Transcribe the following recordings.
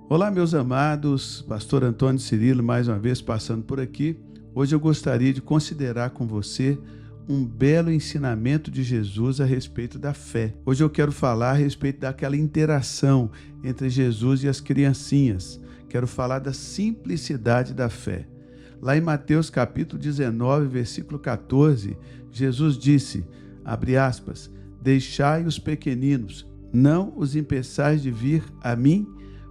Olá, meus amados, Pastor Antônio Cirilo, mais uma vez passando por aqui. Hoje eu gostaria de considerar com você um belo ensinamento de Jesus a respeito da fé. Hoje eu quero falar a respeito daquela interação entre Jesus e as criancinhas. Quero falar da simplicidade da fé. Lá em Mateus capítulo 19, versículo 14, Jesus disse, abre aspas, deixai os pequeninos, não os impeçais de vir a mim,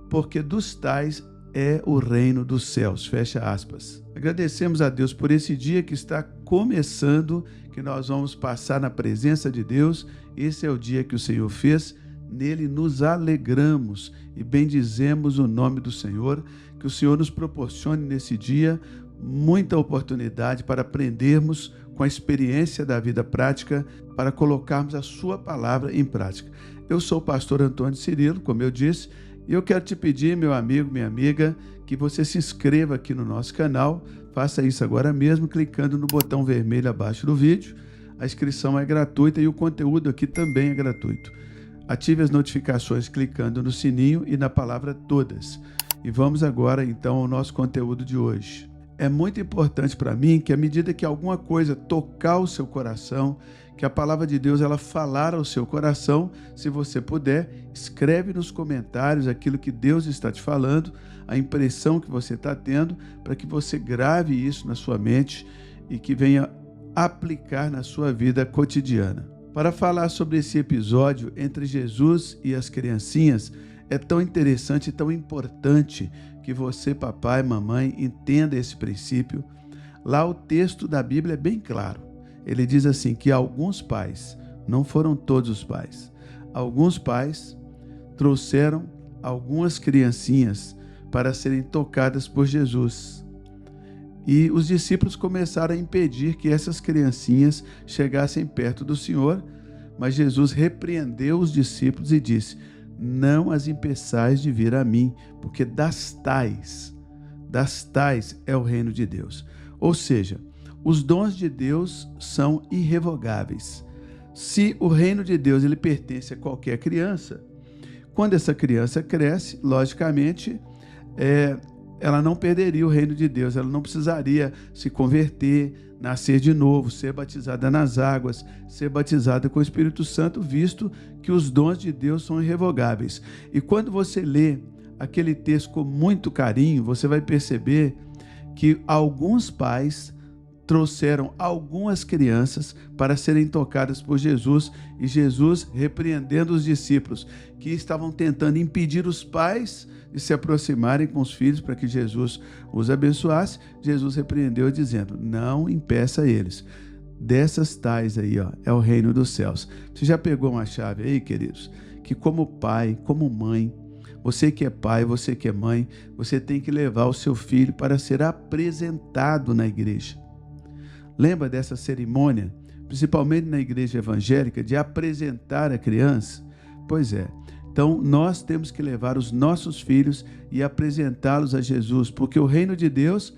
porque dos tais é o reino dos céus. Fecha aspas. Agradecemos a Deus por esse dia que está começando, que nós vamos passar na presença de Deus. Esse é o dia que o Senhor fez, nele nos alegramos e bendizemos o nome do Senhor. Que o Senhor nos proporcione nesse dia muita oportunidade para aprendermos com a experiência da vida prática, para colocarmos a sua palavra em prática. Eu sou o pastor Antônio Cirilo, como eu disse, e eu quero te pedir, meu amigo, minha amiga, que você se inscreva aqui no nosso canal. Faça isso agora mesmo, clicando no botão vermelho abaixo do vídeo. A inscrição é gratuita e o conteúdo aqui também é gratuito. Ative as notificações clicando no sininho e na palavra todas. E vamos agora, então, ao nosso conteúdo de hoje. É muito importante para mim que, à medida que alguma coisa tocar o seu coração, que a palavra de Deus ela falar ao seu coração, se você puder, escreve nos comentários aquilo que Deus está te falando, a impressão que você está tendo, para que você grave isso na sua mente e que venha aplicar na sua vida cotidiana. Para falar sobre esse episódio entre Jesus e as criancinhas, é tão interessante e tão importante que você, papai, mamãe, entenda esse princípio. Lá o texto da Bíblia é bem claro. Ele diz assim que alguns pais, não foram todos os pais, alguns pais trouxeram algumas criancinhas para serem tocadas por Jesus. E os discípulos começaram a impedir que essas criancinhas chegassem perto do Senhor, mas Jesus repreendeu os discípulos e disse, não as impeçais de vir a mim, porque das tais é o reino de Deus. Ou seja, os dons de Deus são irrevogáveis. Se o reino de Deus ele pertence a qualquer criança, quando essa criança cresce, logicamente, ela não perderia o reino de Deus, ela não precisaria se converter, nascer de novo, ser batizada nas águas, ser batizada com o Espírito Santo, visto que os dons de Deus são irrevogáveis. E quando você lê aquele texto com muito carinho, você vai perceber que alguns pais trouxeram algumas crianças para serem tocadas por Jesus, e Jesus, repreendendo os discípulos que estavam tentando impedir os pais de se aproximarem com os filhos para que Jesus os abençoasse, Jesus repreendeu dizendo, não impeça eles. Dessas tais aí, é o reino dos céus. Você já pegou uma chave aí, queridos? Que como pai, como mãe, você que é pai, você que é mãe, você tem que levar o seu filho para ser apresentado na igreja. Lembra dessa cerimônia, principalmente na igreja evangélica, de apresentar a criança? Pois é. Então, nós temos que levar os nossos filhos e apresentá-los a Jesus, porque o reino de Deus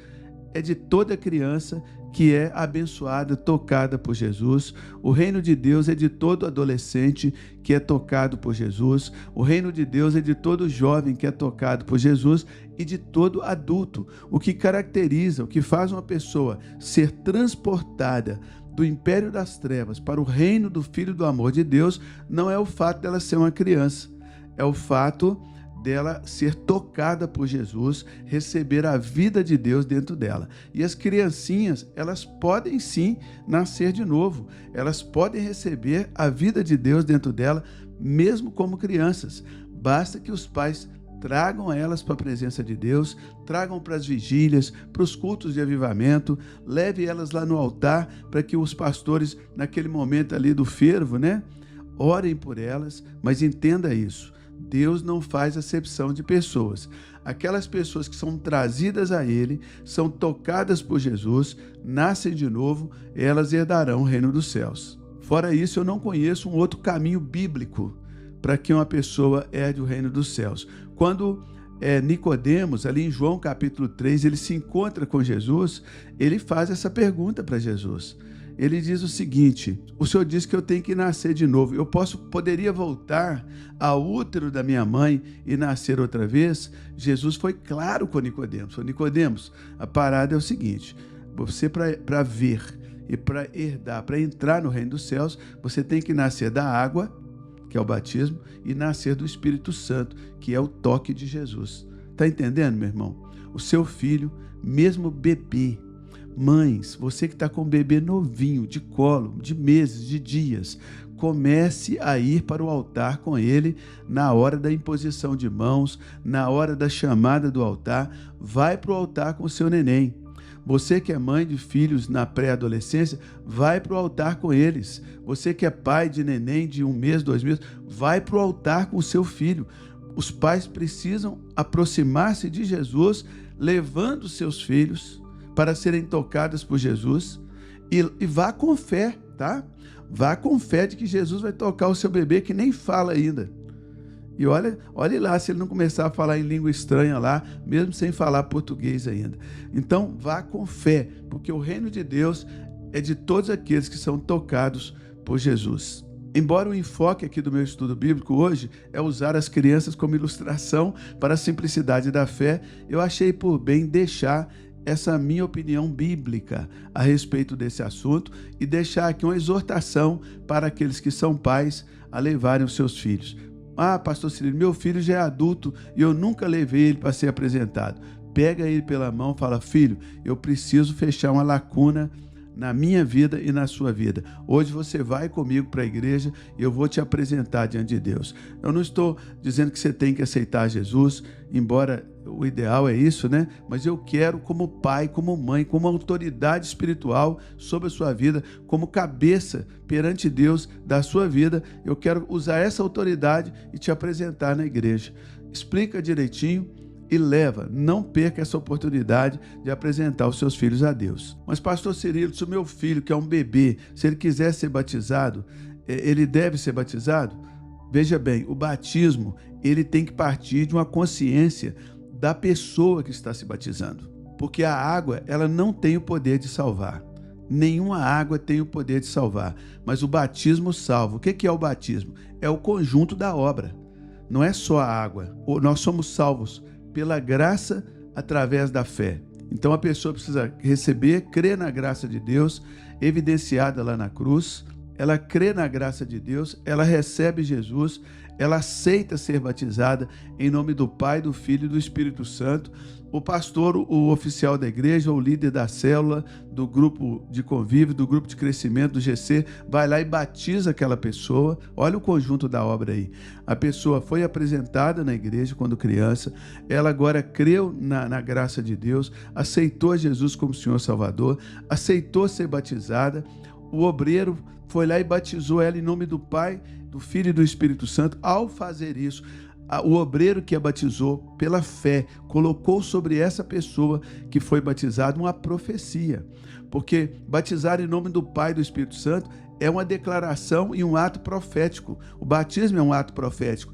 é de toda criança que é abençoada, tocada por Jesus. O reino de Deus é de todo adolescente que é tocado por Jesus. O reino de Deus é de todo jovem que é tocado por Jesus e de todo adulto. O que caracteriza, o que faz uma pessoa ser transportada do império das trevas para o reino do Filho do amor de Deus, não é o fato dela ser uma criança, é o fato dela ser tocada por Jesus, receber a vida de Deus dentro dela. E as criancinhas, elas podem sim nascer de novo, elas podem receber a vida de Deus dentro dela, mesmo como crianças. Basta que os pais tragam elas para a presença de Deus, tragam para as vigílias, para os cultos de avivamento, leve elas lá no altar para que os pastores, naquele momento ali do fervo, orem por elas, mas entenda isso. Deus não faz acepção de pessoas. Aquelas pessoas que são trazidas a Ele, são tocadas por Jesus, nascem de novo, elas herdarão o reino dos céus. Fora isso, eu não conheço um outro caminho bíblico para que uma pessoa herde o reino dos céus. Quando Nicodemos, ali em João capítulo 3, ele se encontra com Jesus, ele faz essa pergunta para Jesus. ele diz o seguinte: o Senhor diz que eu tenho que nascer de novo. Poderia voltar ao útero da minha mãe e nascer outra vez? Jesus foi claro com Nicodemos. Falou: Nicodemos, a parada é o seguinte: você para ver e para herdar, para entrar no reino dos céus, você tem que nascer da água, que é o batismo, e nascer do Espírito Santo, que é o toque de Jesus. Está entendendo, meu irmão? O seu filho, mesmo bebê, mães, você que está com um bebê novinho, de colo, de meses, de dias, comece a ir para o altar com ele na hora da imposição de mãos, na hora da chamada do altar. Vai para o altar com o seu neném. Você que é mãe de filhos na pré-adolescência, vai para o altar com eles. Você que é pai de neném de 1 mês, 2 meses, vai para o altar com o seu filho. Os pais precisam aproximar-se de Jesus, levando seus filhos para serem tocados por Jesus, e vá com fé, tá? Vá com fé de que Jesus vai tocar o seu bebê que nem fala ainda. E olhe lá se ele não começar a falar em língua estranha lá, mesmo sem falar português ainda. Então, vá com fé, porque o reino de Deus é de todos aqueles que são tocados por Jesus. Embora o enfoque aqui do meu estudo bíblico hoje é usar as crianças como ilustração para a simplicidade da fé, eu achei por bem deixar essa minha opinião bíblica a respeito desse assunto e deixar aqui uma exortação para aqueles que são pais a levarem os seus filhos. Ah, pastor Cirilo, meu filho já é adulto e eu nunca levei ele para ser apresentado. Pega ele pela mão e fala: filho, eu preciso fechar uma lacuna na minha vida e na sua vida. Hoje você vai comigo para a igreja e eu vou te apresentar diante de Deus. Eu não estou dizendo que você tem que aceitar Jesus, embora o ideal é isso, né? Mas eu quero, como pai, como mãe, como autoridade espiritual sobre a sua vida, como cabeça perante Deus da sua vida, eu quero usar essa autoridade e te apresentar na igreja. Explica direitinho e leva, não perca essa oportunidade de apresentar os seus filhos a Deus. Mas pastor Cirilo, se o meu filho, que é um bebê, se ele quiser ser batizado, ele deve ser batizado? Veja bem, o batismo, ele tem que partir de uma consciência da pessoa que está se batizando. Porque a água, ela não tem o poder de salvar. Nenhuma água tem o poder de salvar, mas o batismo salva. O que é o batismo? É o conjunto da obra. Não é só a água. Nós somos salvos pela graça através da fé. Então a pessoa precisa receber, crer na graça de Deus, evidenciada lá na cruz. Ela crê na graça de Deus, ela recebe Jesus, ela aceita ser batizada em nome do Pai, do Filho e do Espírito Santo. O pastor, o oficial da igreja, o líder da célula, do grupo de convívio, do grupo de crescimento, do GC, vai lá e batiza aquela pessoa. Olha o conjunto da obra aí. A pessoa foi apresentada na igreja quando criança, ela agora creu na graça de Deus, aceitou Jesus como Senhor Salvador, aceitou ser batizada. O obreiro foi lá e batizou ela em nome do Pai, do Filho e do Espírito Santo. Ao fazer isso, o obreiro que a batizou pela fé colocou sobre essa pessoa que foi batizada uma profecia, porque batizar em nome do Pai e do Espírito Santo é uma declaração e um ato profético. O batismo é um ato profético.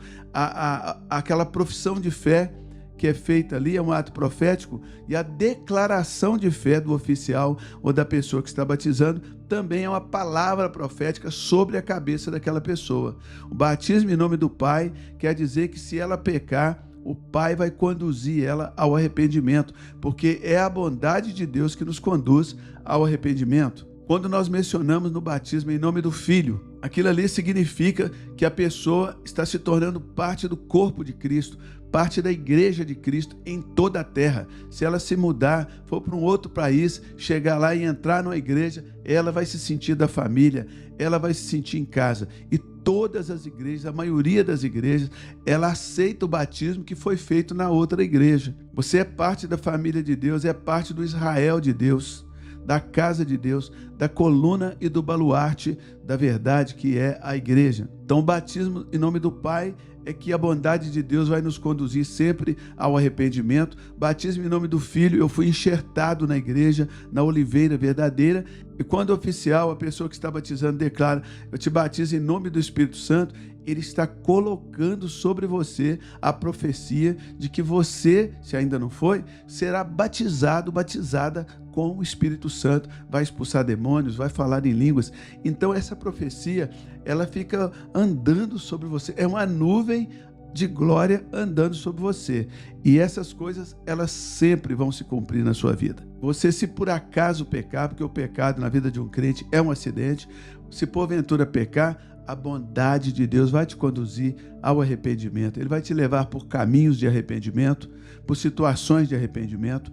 Aquela profissão de fé que é feita ali é um ato profético, e a declaração de fé do oficial ou da pessoa que está batizando também é uma palavra profética sobre a cabeça daquela pessoa. O batismo em nome do Pai quer dizer que se ela pecar, o Pai vai conduzir ela ao arrependimento, porque é a bondade de Deus que nos conduz ao arrependimento. Quando nós mencionamos no batismo em nome do Filho, aquilo ali significa que a pessoa está se tornando parte do corpo de Cristo, parte da igreja de Cristo em toda a terra. Se ela se mudar, for para um outro país, chegar lá e entrar numa igreja, ela vai se sentir da família, ela vai se sentir em casa. E todas as igrejas, a maioria das igrejas, ela aceita o batismo que foi feito na outra igreja. Você é parte da família de Deus, é parte do Israel de Deus, da casa de Deus, da coluna e do baluarte da verdade que é a igreja. Então o batismo em nome do Pai é que a bondade de Deus vai nos conduzir sempre ao arrependimento. Batismo em nome do Filho, eu fui enxertado na igreja, na oliveira verdadeira, e quando o oficial, a pessoa que está batizando, declara: eu te batizo em nome do Espírito Santo, Ele está colocando sobre você a profecia de que você, se ainda não foi, será batizada com o Espírito Santo, vai expulsar demônios, vai falar em línguas. Então essa profecia, ela fica andando sobre você, é uma nuvem de glória andando sobre você. E essas coisas, elas sempre vão se cumprir na sua vida. Você, se por acaso pecar, porque o pecado na vida de um crente é um acidente, se porventura pecar, a bondade de Deus vai te conduzir ao arrependimento. Ele vai te levar por caminhos de arrependimento, por situações de arrependimento.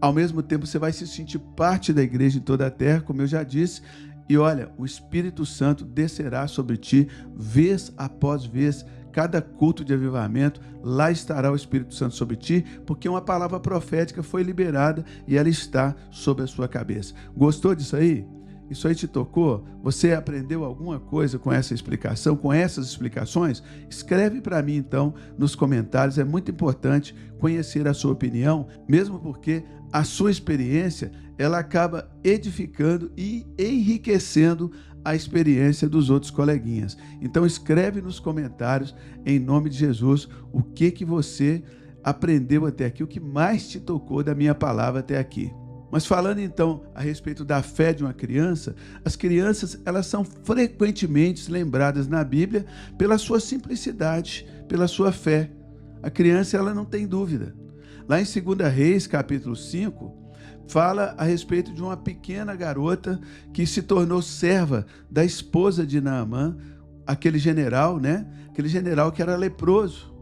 Ao mesmo tempo, você vai se sentir parte da igreja em toda a terra, como eu já disse. E olha, o Espírito Santo descerá sobre ti, vez após vez. Cada culto de avivamento, lá estará o Espírito Santo sobre ti, porque uma palavra profética foi liberada e ela está sobre a sua cabeça. Gostou disso aí? Isso aí te tocou? Você aprendeu alguma coisa com essa explicação, com essas explicações? Escreve para mim então nos comentários, é muito importante conhecer a sua opinião, mesmo porque a sua experiência, ela acaba edificando e enriquecendo a experiência dos outros coleguinhas. Então escreve nos comentários, em nome de Jesus, o que você aprendeu até aqui, o que mais te tocou da minha palavra até aqui. Mas falando então a respeito da fé de uma criança, as crianças, elas são frequentemente lembradas na Bíblia pela sua simplicidade, pela sua fé. A criança, ela não tem dúvida. Lá em 2 Reis, capítulo 5, fala a respeito de uma pequena garota que se tornou serva da esposa de Naamã, aquele general, né? Aquele general que era leproso.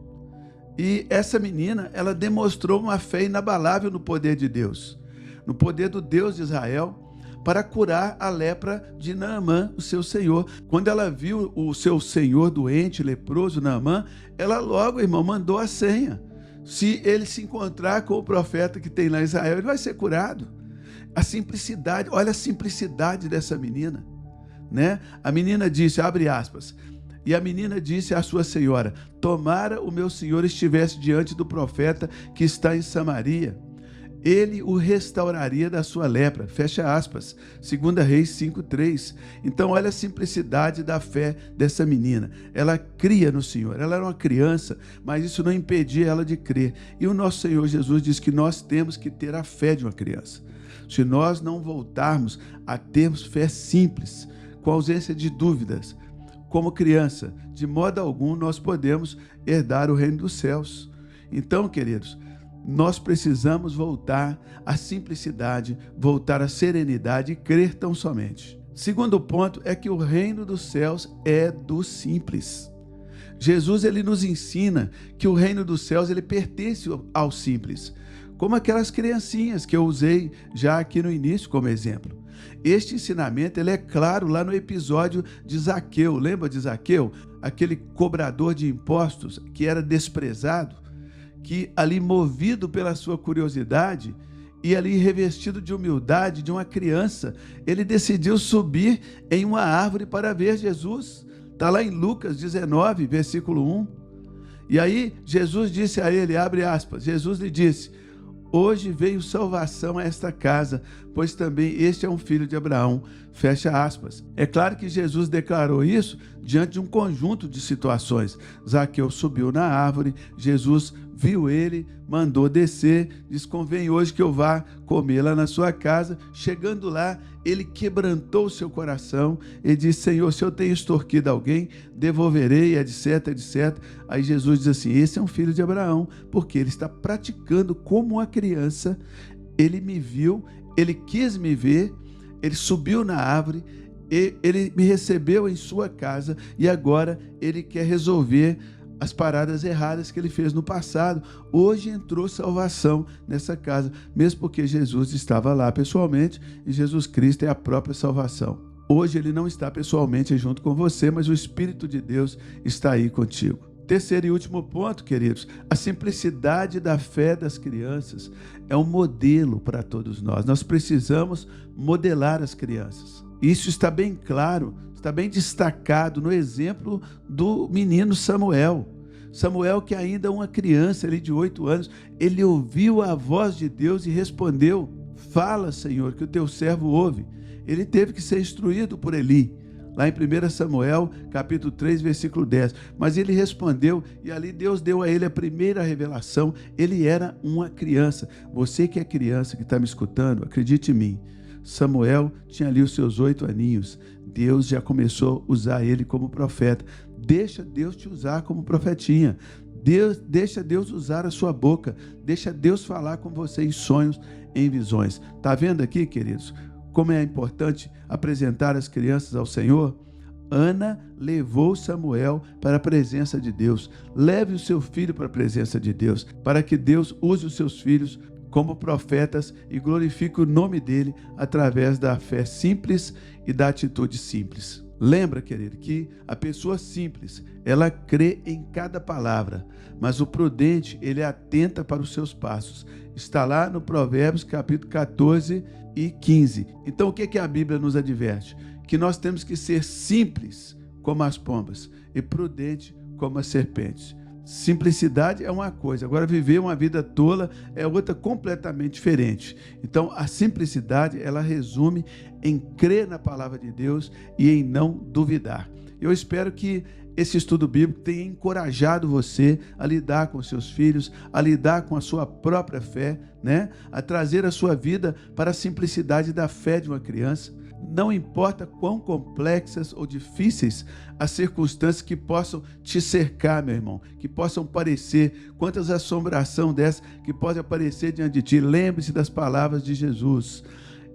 E essa menina, ela demonstrou uma fé inabalável no poder de Deus, no poder do Deus de Israel, para curar a lepra de Naamã, o seu senhor. Quando ela viu o seu senhor doente, leproso, Naamã, ela logo, irmão, mandou a senha. Se ele se encontrar com o profeta que tem lá em Israel, ele vai ser curado. A simplicidade, olha a simplicidade dessa menina, né? A menina disse, abre aspas, e a menina disse à sua senhora, tomara o meu senhor estivesse diante do profeta que está em Samaria, ele o restauraria da sua lepra, fecha aspas, 2 Reis 5:3. Então olha a simplicidade da fé dessa menina, ela cria no Senhor, ela era uma criança, mas isso não impedia ela de crer, e o nosso Senhor Jesus diz que nós temos que ter a fé de uma criança. Se nós não voltarmos a termos fé simples, com ausência de dúvidas, como criança, de modo algum nós podemos herdar o reino dos céus. Então, queridos, nós precisamos voltar à simplicidade, voltar à serenidade e crer tão somente. Segundo ponto é que o reino dos céus é do simples. Jesus, ele nos ensina que o reino dos céus, ele pertence ao simples, como aquelas criancinhas que eu usei já aqui no início como exemplo. Este ensinamento, ele é claro lá no episódio de Zaqueu. Lembra de Zaqueu? Aquele cobrador de impostos que era desprezado, que ali, movido pela sua curiosidade e ali revestido de humildade de uma criança, ele decidiu subir em uma árvore para ver Jesus. Está lá em Lucas 19, versículo 1. E aí Jesus disse a ele, abre aspas, Jesus lhe disse, hoje veio salvação a esta casa, pois também este é um filho de Abraão, fecha aspas. É claro que Jesus declarou isso diante de um conjunto de situações. Zaqueu subiu na árvore, Jesus viu ele, mandou descer, disse, convém hoje que eu vá comer lá na sua casa. Chegando lá, ele quebrantou o seu coração e disse, Senhor, se eu tenho extorquido alguém, devolverei, etc, etc. Aí Jesus diz assim, esse é um filho de Abraão, porque ele está praticando como uma criança, ele me viu, ele quis me ver, ele subiu na árvore, ele me recebeu em sua casa e agora ele quer resolver as paradas erradas que ele fez no passado. Hoje entrou salvação nessa casa, mesmo porque Jesus estava lá pessoalmente e Jesus Cristo é a própria salvação. Hoje ele não está pessoalmente junto com você, mas o Espírito de Deus está aí contigo. Terceiro e último ponto, queridos, a simplicidade da fé das crianças é um modelo para todos nós. Nós precisamos modelar as crianças. Isso está bem claro, está bem destacado no exemplo do menino Samuel. Samuel, que ainda é uma criança ali de 8 anos, ele ouviu a voz de Deus e respondeu, fala, Senhor, que o teu servo ouve. Ele teve que ser instruído por Eli. lá em 1 Samuel, capítulo 3, versículo 10. Mas ele respondeu, e ali Deus deu a ele a primeira revelação. Ele era uma criança. Você que é criança, que está me escutando, acredite em mim, Samuel tinha ali os seus 8 aninhos. Deus já começou a usar ele como profeta. Deixa Deus te usar como profetinha. Deixa Deus usar a sua boca. Deixa Deus falar com você em sonhos, em visões. Está vendo aqui, queridos, como é importante apresentar as crianças ao Senhor? Ana levou Samuel para a presença de Deus. Leve o seu filho para a presença de Deus, para que Deus use os seus filhos como profetas e glorifique o nome dele através da fé simples e da atitude simples. Lembra, querido, que a pessoa simples, ela crê em cada palavra, mas o prudente, ele atenta para os seus passos. Está lá no Provérbios, capítulo 14 e 15. Então, o que a Bíblia nos adverte? Que nós temos que ser simples como as pombas e prudente como as serpentes. Simplicidade é uma coisa, agora viver uma vida tola é outra completamente diferente. Então, a simplicidade, ela resume em crer na palavra de Deus e em não duvidar. Eu espero que esse estudo bíblico tenha encorajado você a lidar com seus filhos, a lidar com a sua própria fé, né? A trazer a sua vida para a simplicidade da fé de uma criança. Não importa quão complexas ou difíceis as circunstâncias que possam te cercar, meu irmão, que possam parecer, quantas assombração dessa que pode aparecer diante de ti. Lembre-se das palavras de Jesus.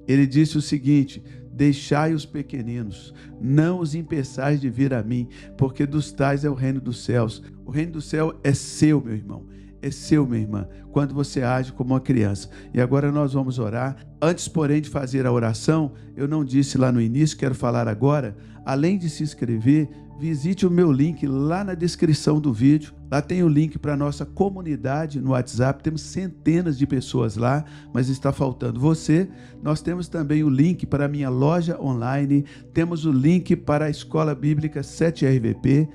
Ele disse o seguinte: deixai os pequeninos, não os impeçais de vir a mim, porque dos tais é o reino dos céus. O reino do céu é seu, meu irmão. É seu, minha irmã, quando você age como uma criança. E agora nós vamos orar. Antes, porém, de fazer a oração, eu não disse lá no início, quero falar agora. Além de se inscrever, visite o meu link lá na descrição do vídeo. Lá tem o link para a nossa comunidade no WhatsApp. Temos centenas de pessoas lá, mas está faltando você. Nós temos também o link para a minha loja online. Temos o link para a Escola Bíblica 7RVP.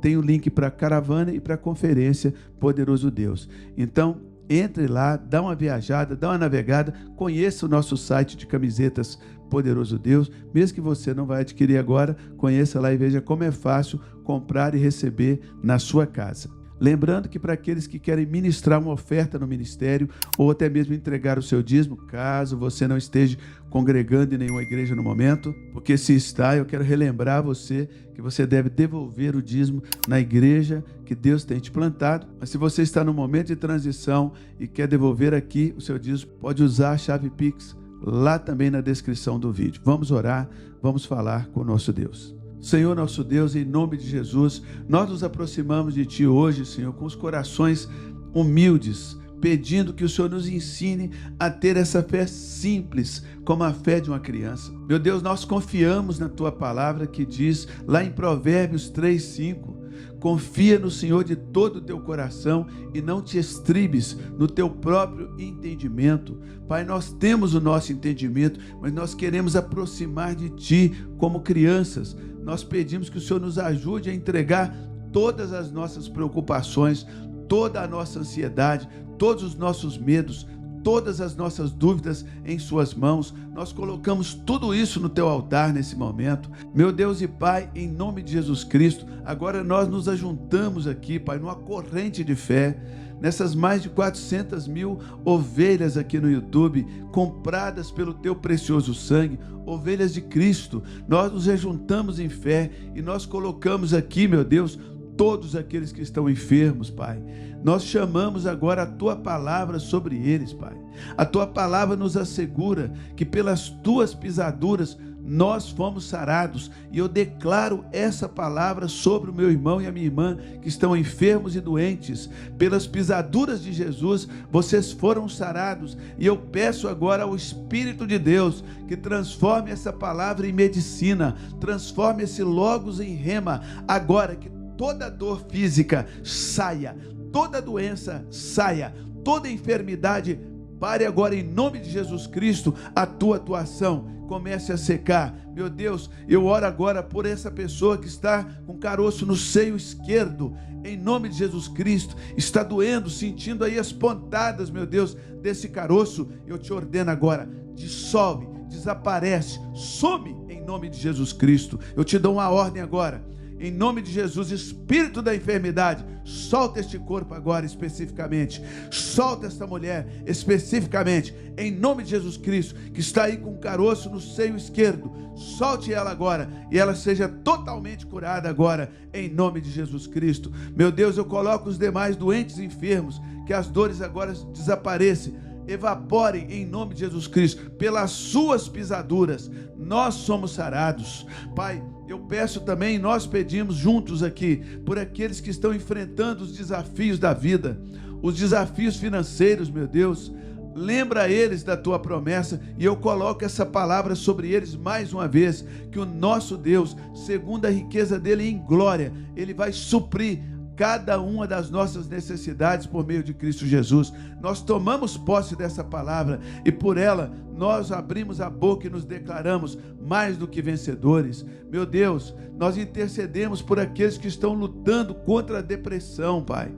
Tem o link para a caravana e para a conferência Poderoso Deus. Então, entre lá, dá uma viajada, dá uma navegada, conheça o nosso site de camisetas Poderoso Deus. Mesmo que você não vai adquirir agora, conheça lá e veja como é fácil comprar e receber na sua casa. Lembrando que para aqueles que querem ministrar uma oferta no ministério ou até mesmo entregar o seu dízimo, caso você não esteja congregando em nenhuma igreja no momento, porque se está, eu quero relembrar você que você deve devolver o dízimo na igreja que Deus tem te plantado. Mas se você está no momento de transição e quer devolver aqui o seu dízimo, pode usar a chave Pix lá também na descrição do vídeo. Vamos orar, vamos falar com o nosso Deus. Senhor nosso Deus, em nome de Jesus, nós nos aproximamos de Ti hoje, Senhor, com os corações humildes, pedindo que o Senhor nos ensine a ter essa fé simples, como a fé de uma criança. Meu Deus, nós confiamos na Tua palavra que diz lá em Provérbios 3:5, confia no Senhor de todo o teu coração e não te estribes no teu próprio entendimento. Pai, nós temos o nosso entendimento, mas nós queremos aproximar de Ti como crianças. Nós pedimos que o Senhor nos ajude a entregar todas as nossas preocupações, toda a nossa ansiedade, todos os nossos medos, todas as nossas dúvidas em Suas mãos. Nós colocamos tudo isso no Teu altar nesse momento. Meu Deus e Pai, em nome de Jesus Cristo, agora nós nos ajuntamos aqui, Pai, numa corrente de fé, nessas mais de 400.000 ovelhas aqui no YouTube, compradas pelo Teu precioso sangue, ovelhas de Cristo. Nós nos rejuntamos em fé e nós colocamos aqui, meu Deus, todos aqueles que estão enfermos, Pai. Nós chamamos agora a Tua palavra sobre eles, Pai. A Tua palavra nos assegura que pelas Tuas pisaduras nós fomos sarados, e eu declaro essa palavra sobre o meu irmão e a minha irmã que estão enfermos e doentes. Pelas pisaduras de Jesus, vocês foram sarados, e eu peço agora ao Espírito de Deus que transforme essa palavra em medicina, transforme esse logos em rema, agora que toda dor física saia, toda doença saia, toda enfermidade pare agora em nome de Jesus Cristo. A Tua atuação comece a secar. Meu Deus, eu oro agora por essa pessoa que está com caroço no seio esquerdo, em nome de Jesus Cristo, está doendo, sentindo aí as pontadas, meu Deus, desse caroço. Eu te ordeno agora, dissolve desaparece, some em nome de Jesus Cristo. Eu te dou uma ordem agora, em nome de Jesus. Espírito da enfermidade, solta este corpo agora especificamente, solta esta mulher especificamente, em nome de Jesus Cristo, que está aí com um caroço no seio esquerdo. Solte ela agora e ela seja totalmente curada agora, em nome de Jesus Cristo. Meu Deus, eu coloco os demais doentes e enfermos, que as dores agora desapareçam, evaporem em nome de Jesus Cristo. Pelas suas pisaduras nós somos sarados. Pai, eu peço também, nós pedimos juntos aqui, por aqueles que estão enfrentando os desafios da vida, os desafios financeiros, meu Deus, lembra eles da tua promessa, e eu coloco essa palavra sobre eles mais uma vez, que o nosso Deus, segundo a riqueza dele em glória, ele vai suprir cada uma das nossas necessidades por meio de Cristo Jesus. Nós tomamos posse dessa palavra e por ela nós abrimos a boca e nos declaramos mais do que vencedores. Meu Deus, nós intercedemos por aqueles que estão lutando contra a depressão, Pai.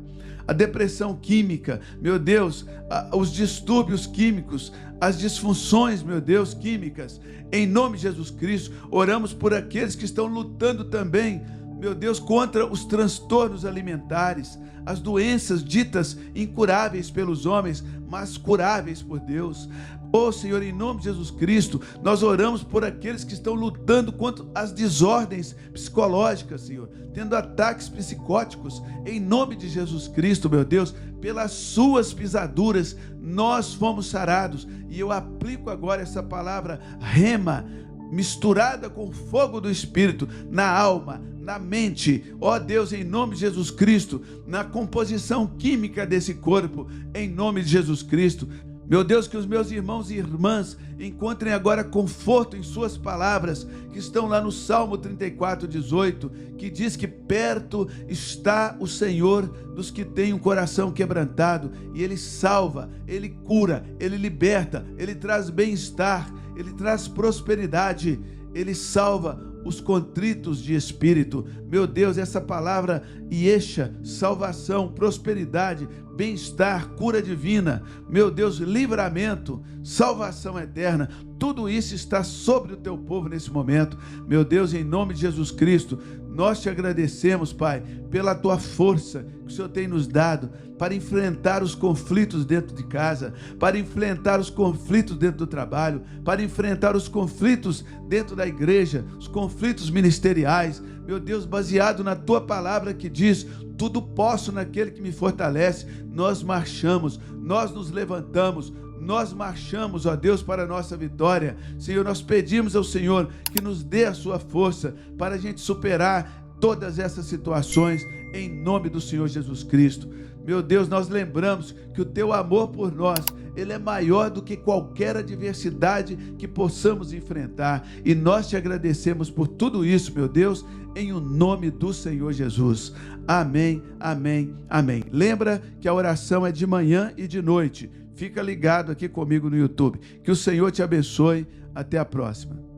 A depressão química, meu Deus, os distúrbios químicos, as disfunções, meu Deus, químicas. Em nome de Jesus Cristo, oramos por aqueles que estão lutando também, meu Deus, contra os transtornos alimentares, as doenças ditas incuráveis pelos homens, mas curáveis por Deus. Oh Senhor, em nome de Jesus Cristo, nós oramos por aqueles que estão lutando contra as desordens psicológicas, Senhor, tendo ataques psicóticos. Em nome de Jesus Cristo, meu Deus, pelas suas pisaduras nós fomos sarados. E eu aplico agora essa palavra rema, misturada com o fogo do Espírito, na alma, na mente, ó Deus, em nome de Jesus Cristo, na composição química desse corpo, em nome de Jesus Cristo. Meu Deus, que os meus irmãos e irmãs encontrem agora conforto em suas palavras, que estão lá no Salmo 34:18, que diz que perto está o Senhor dos que têm um coração quebrantado, e Ele salva, Ele cura, Ele liberta, Ele traz bem-estar, Ele traz prosperidade, Ele salva os contritos de espírito. Meu Deus, essa palavra Yesha, salvação, prosperidade, bem-estar, cura divina, meu Deus, livramento, salvação eterna, tudo isso está sobre o teu povo nesse momento. Meu Deus, em nome de Jesus Cristo, nós te agradecemos, Pai, pela tua força que o Senhor tem nos dado para enfrentar os conflitos dentro de casa, para enfrentar os conflitos dentro do trabalho, para enfrentar os conflitos dentro da igreja, os conflitos ministeriais. Meu Deus, baseado na tua palavra que diz: tudo posso naquele que me fortalece. Nós marchamos, nós nos levantamos, nós marchamos, ó Deus, para a nossa vitória. Senhor, nós pedimos ao Senhor que nos dê a sua força para a gente superar todas essas situações, em nome do Senhor Jesus Cristo. Meu Deus, nós lembramos que o teu amor por nós, ele é maior do que qualquer adversidade que possamos enfrentar, e nós te agradecemos por tudo isso, meu Deus, em o nome do Senhor Jesus. Amém, amém, amém. Lembra que a oração é de manhã e de noite. Fica ligado aqui comigo no YouTube. Que o Senhor te abençoe. Até a próxima.